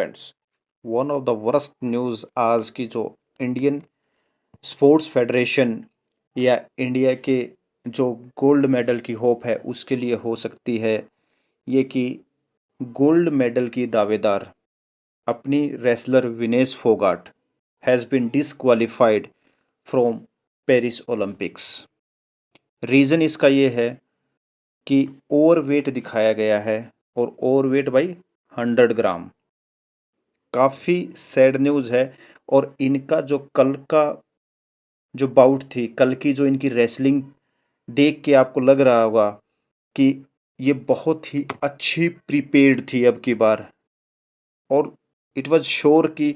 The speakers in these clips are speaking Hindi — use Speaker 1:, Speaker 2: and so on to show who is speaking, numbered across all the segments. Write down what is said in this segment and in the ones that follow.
Speaker 1: Friends, one of the worst news आज की जो इंडियन स्पोर्ट्स फेडरेशन या इंडिया के जो गोल्ड मेडल की होप है उसके लिए हो सकती है ये कि गोल्ड मेडल की दावेदार अपनी wrestler Vinesh Phogat has been disqualified from Paris Olympics. Reason इसका ये है कि ओवरवेट दिखाया गया है और ओवरवेट बाई 100 ग्राम। काफ़ी सैड न्यूज़ है। और इनका जो कल का जो बाउट थी, कल की जो इनकी रेसलिंग देख के आपको लग रहा होगा कि ये बहुत ही अच्छी प्रीपेड थी अब की बार। और इट वाज श्योर कि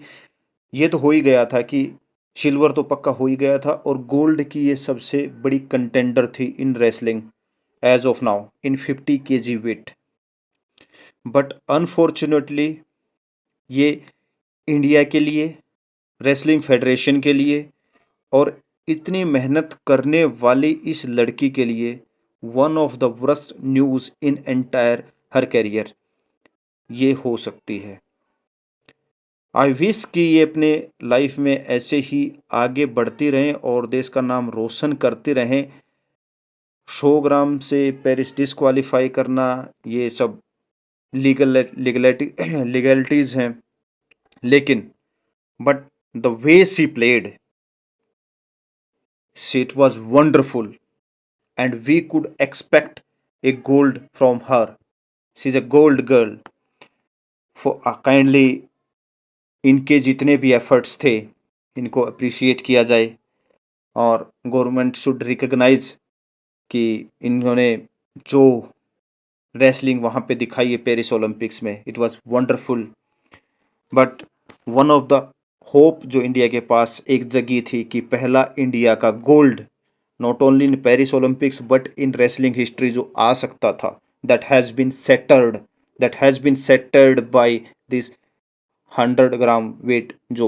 Speaker 1: ये तो हो ही गया था कि सिल्वर तो पक्का हो ही गया था और गोल्ड की ये सबसे बड़ी कंटेंडर थी in wrestling as of now in 50 kg weight. But unfortunately ये इंडिया के लिए, रेसलिंग फेडरेशन के लिए और इतनी मेहनत करने वाली इस लड़की के लिए one of the worst news in entire her career ये हो सकती है। आई विश कि ये अपने लाइफ में ऐसे ही आगे बढ़ती रहें और देश का नाम रोशन करते रहें। 100 ग्राम से पेरिस डिस्क्वालीफाई करना ये सब लीगलिटीज हैं, लेकिन but the way she played, it was wonderful and we could expect a gold from her. She's a gold girl. For kindly इनके जितने भी एफर्ट्स थे इनको अप्रिशिएट किया जाए और गवर्नमेंट शुड रिकॉग्नाइज कि इन्होंने जो रेसलिंग वहां पे दिखाई है पेरिस ओलंपिक्स में, it was wonderful. But one of the hope जो इंडिया के पास एक जगी थी कि पहला इंडिया का gold not only in Paris Olympics but in wrestling history जो आ सकता था, that has been shattered, by this 100 gram weight जो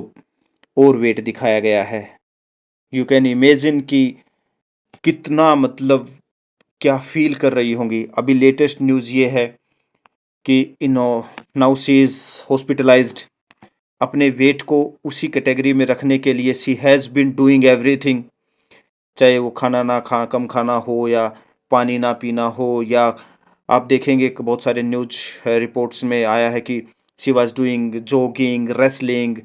Speaker 1: और वेट दिखाया गया है। यू कैन इमेजिन कि कितना मतलब क्या फील कर रही होंगी। अभी लेटेस्ट न्यूज़ ये है कि इनो नाउ शी इज हॉस्पिटलाइज्ड। अपने वेट को उसी कैटेगरी में रखने के लिए she has been doing everything, चाहे वो खाना ना खा कम खाना हो या पानी ना पीना हो, या आप देखेंगे कि बहुत सारे न्यूज रिपोर्ट्स में आया है कि she was doing jogging, wrestling,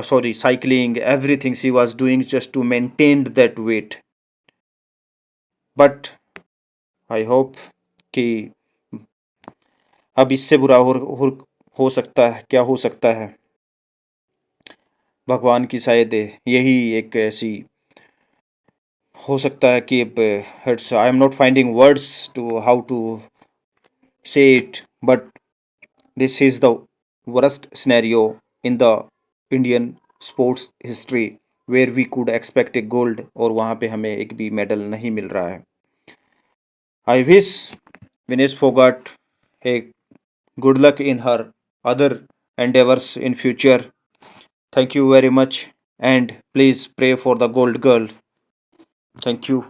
Speaker 1: sorry cycling, everything she was doing just to maintain that weight. But I hope कि अब इससे बुरा हो सकता है, क्या हो सकता है, भगवान की शायद यही एक ऐसी हो सकता है कि it's I am not finding words to how to say it, but this is the worst scenario in the Indian sports history where we could expect a gold और वहां पे हमें एक भी मेडल नहीं मिल रहा है। I wish Vinesh Fogart a good luck in her other endeavors in future. Thank you very much and please pray for the gold girl. Thank you.